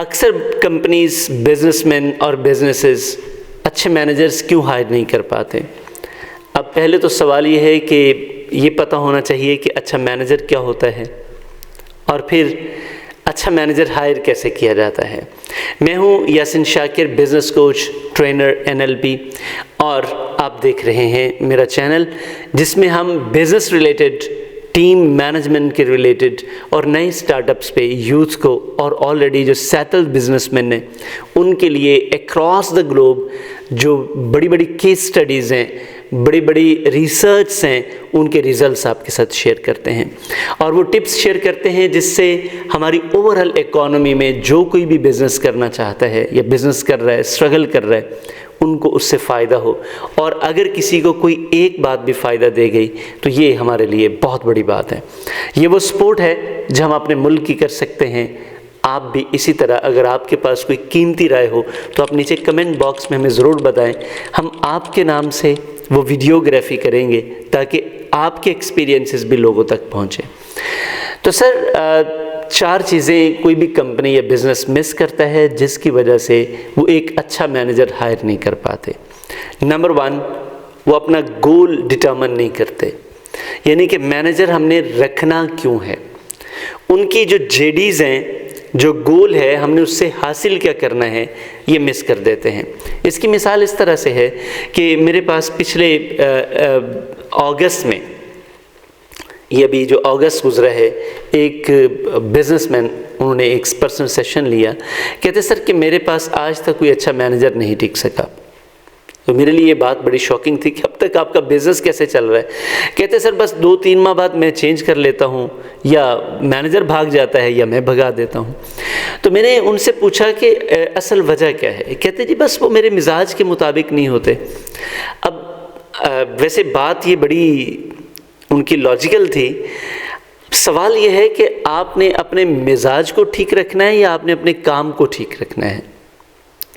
اکثر companies, business man اور businesses اچھے مینیجرز کیوں ہائر نہیں کر پاتے؟ اب پہلے تو سوال یہ ہے کہ یہ پتہ ہونا چاہیے کہ اچھا مینیجر کیا ہوتا ہے، اور پھر اچھا مینیجر ہائر کیسے کیا جاتا ہے۔ میں ہوں یاسین شاکر، بزنس کوچ، ٹرینر، NLP، اور آپ دیکھ رہے ہیں میرا چینل جس میں ہم بزنس ریلیٹڈ، ٹیم مینجمنٹ کے ریلیٹڈ اور نئے سٹارٹ اپس پہ یوتھ کو اور آلریڈی جو سیٹلڈ بزنس مین ہیں ان کے لیے اکراس دا گلوب جو بڑی بڑی کیس سٹڈیز ہیں، بڑی بڑی ریسرچ ہیں، ان کے ریزلٹس آپ کے ساتھ شیئر کرتے ہیں، اور وہ ٹپس شیئر کرتے ہیں جس سے ہماری اوورآل اکانومی میں جو کوئی بھی بزنس کرنا چاہتا ہے یا بزنس کر رہا ہے، اسٹرگل کر رہا ہے، ان کو اس سے فائدہ ہو۔ اور اگر کسی کو کوئی ایک بات بھی فائدہ دے گئی تو یہ ہمارے لیے بہت بڑی بات ہے۔ یہ وہ سپورٹ ہے جو ہم اپنے ملک کی کر سکتے ہیں۔ آپ بھی اسی طرح اگر آپ کے پاس کوئی قیمتی رائے ہو تو آپ نیچے کمنٹ باکس میں ہمیں ضرور بتائیں، ہم آپ کے نام سے وہ ویڈیوگرافی کریں گے تاکہ آپ کے ایکسپیرینسز بھی لوگوں تک پہنچیں۔ تو سر 4 چیزیں کوئی بھی کمپنی یا بزنس مس کرتا ہے جس کی وجہ سے وہ ایک اچھا مینیجر ہائر نہیں کر پاتے۔ نمبر 1، وہ اپنا گول ڈٹرمن نہیں کرتے، یعنی کہ مینیجر ہم نے رکھنا کیوں ہے، ان کی جو JDs ہیں، جو گول ہے ہم نے اس سے حاصل کیا کرنا ہے، یہ مس کر دیتے ہیں۔ اس کی مثال اس طرح سے ہے کہ میرے پاس پچھلے اگست میں، یہ ابھی جو اگست گزرا ہے، ایک بزنس مین انہوں نے ایک پرسنل سیشن لیا، کہتے سر کہ میرے پاس آج تک کوئی اچھا مینیجر نہیں ٹک سکا۔ تو میرے لیے یہ بات بڑی شاکنگ تھی کہ اب تک آپ کا بزنس کیسے چل رہا ہے؟ کہتے سر بس 2-3 ماہ بعد میں چینج کر لیتا ہوں، یا مینیجر بھاگ جاتا ہے یا میں بھگا دیتا ہوں۔ تو میں نے ان سے پوچھا کہ اصل وجہ کیا ہے؟ کہتے جی بس وہ میرے مزاج کے مطابق نہیں ہوتے۔ اب ویسے بات یہ بڑی ان کی لاجیکل تھی، سوال یہ ہے کہ آپ نے اپنے مزاج کو ٹھیک رکھنا ہے یا آپ نے اپنے کام کو ٹھیک رکھنا ہے؟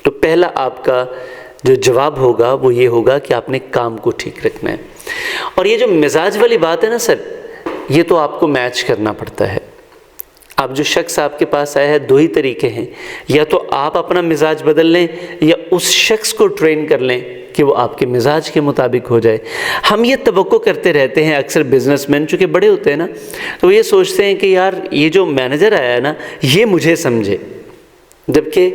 تو پہلا آپ کا جو جواب ہوگا وہ یہ ہوگا کہ آپ نے کام کو ٹھیک رکھنا ہے۔ اور یہ جو مزاج والی بات ہے نا سر، یہ تو آپ کو میچ کرنا پڑتا ہے۔ اب جو شخص آپ کے پاس آیا ہے، 2 ہی طریقے ہیں، یا تو آپ اپنا مزاج بدل لیں یا اس شخص کو ٹرین کر لیں کہ وہ آپ کے مزاج کے مطابق ہو جائے۔ ہم یہ توقع کرتے رہتے ہیں، اکثر بزنس مین چونکہ بڑے ہوتے ہیں نا، تو یہ سوچتے ہیں کہ یار یہ جو مینیجر آیا ہے نا یہ مجھے سمجھے، جبکہ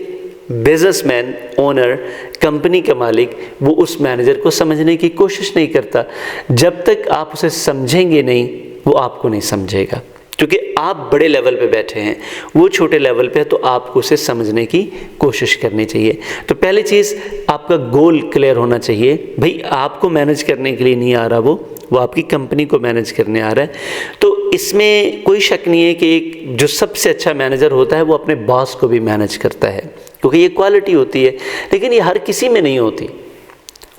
بزنس مین، اونر، کمپنی کا مالک وہ اس مینیجر کو سمجھنے کی کوشش نہیں کرتا۔ جب تک آپ اسے سمجھیں گے نہیں وہ آپ کو نہیں سمجھے گا، کیونکہ آپ بڑے لیول پہ بیٹھے ہیں، وہ چھوٹے لیول پہ، تو آپ کو اسے سمجھنے کی کوشش کرنی چاہیے۔ تو پہلی چیز آپ کا گول کلیئر ہونا چاہیے، بھئی آپ کو مینیج کرنے کے لیے نہیں آ رہا، وہ آپ کی کمپنی کو مینیج کرنے آ رہا ہے۔ تو اس میں کوئی شک نہیں ہے کہ ایک جو سب سے اچھا مینیجر ہوتا ہے وہ اپنے باس کو بھی مینیج کرتا ہے، کیونکہ یہ کوالٹی ہوتی ہے، لیکن یہ ہر کسی میں نہیں ہوتی۔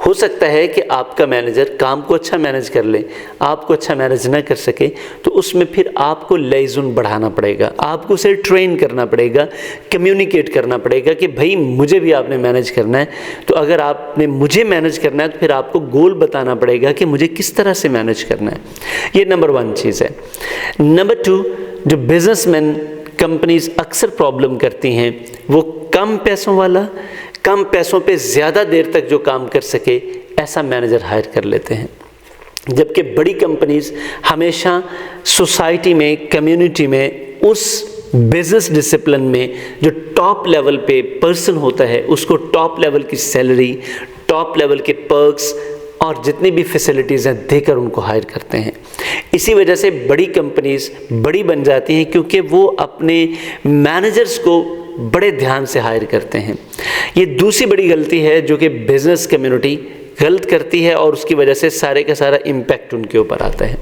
ہو سکتا ہے کہ آپ کا مینیجر کام کو اچھا مینیج کر لے، آپ کو اچھا مینیج نہ کر سکے، تو اس میں پھر آپ کو لیزن بڑھانا پڑے گا، آپ کو اسے ٹرین کرنا پڑے گا، کمیونیکیٹ کرنا پڑے گا کہ بھائی مجھے بھی آپ نے مینیج کرنا ہے۔ تو اگر آپ نے مجھے مینیج کرنا ہے تو پھر آپ کو گول بتانا پڑے گا کہ مجھے کس طرح سے مینیج کرنا ہے۔ یہ نمبر 1 چیز ہے۔ نمبر 2، جو بزنس مین کمپنیز اکثر پرابلم کرتی ہیں، وہ کم پیسوں والا، کم پیسوں پہ زیادہ دیر تک جو کام کر سکے ایسا مینیجر ہائر کر لیتے ہیں، جبکہ بڑی کمپنیز ہمیشہ سوسائٹی میں، کمیونٹی میں، اس بزنس ڈسپلن میں جو ٹاپ لیول پہ پرسن ہوتا ہے اس کو ٹاپ لیول کی سیلری، ٹاپ لیول کے پرکس اور جتنی بھی فیسلٹیز ہیں دے کر ان کو ہائر کرتے ہیں۔ اسی وجہ سے بڑی کمپنیز بڑی بن جاتی ہیں، کیونکہ وہ اپنے مینیجرز کو بڑے دھیان سے ہائر کرتے ہیں۔ یہ دوسری بڑی غلطی ہے جو کہ بزنس کمیونٹی غلط کرتی ہے، اور اس کی وجہ سے سارے کا سارا امپیکٹ ان کے اوپر آتا ہے۔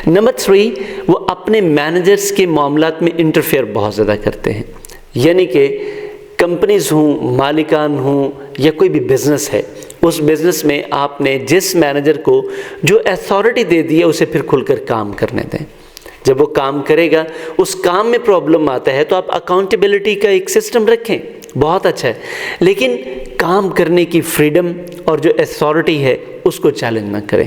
نمبر 3، وہ اپنے مینیجرز کے معاملات میں انٹرفیئر بہت زیادہ کرتے ہیں، یعنی کہ کمپنیز ہوں، مالکان ہوں، یا کوئی بھی بزنس ہے، اس بزنس میں آپ نے جس مینیجر کو جو اتھارٹی دے دی ہے اسے پھر کھل کر کام کرنے دیں۔ جب وہ کام کرے گا، اس کام میں پرابلم آتا ہے تو آپ اکاؤنٹیبلٹی کا ایک سسٹم رکھیں، بہت اچھا ہے، لیکن کام کرنے کی فریڈم اور جو اتھارٹی ہے اس کو چیلنج نہ کریں،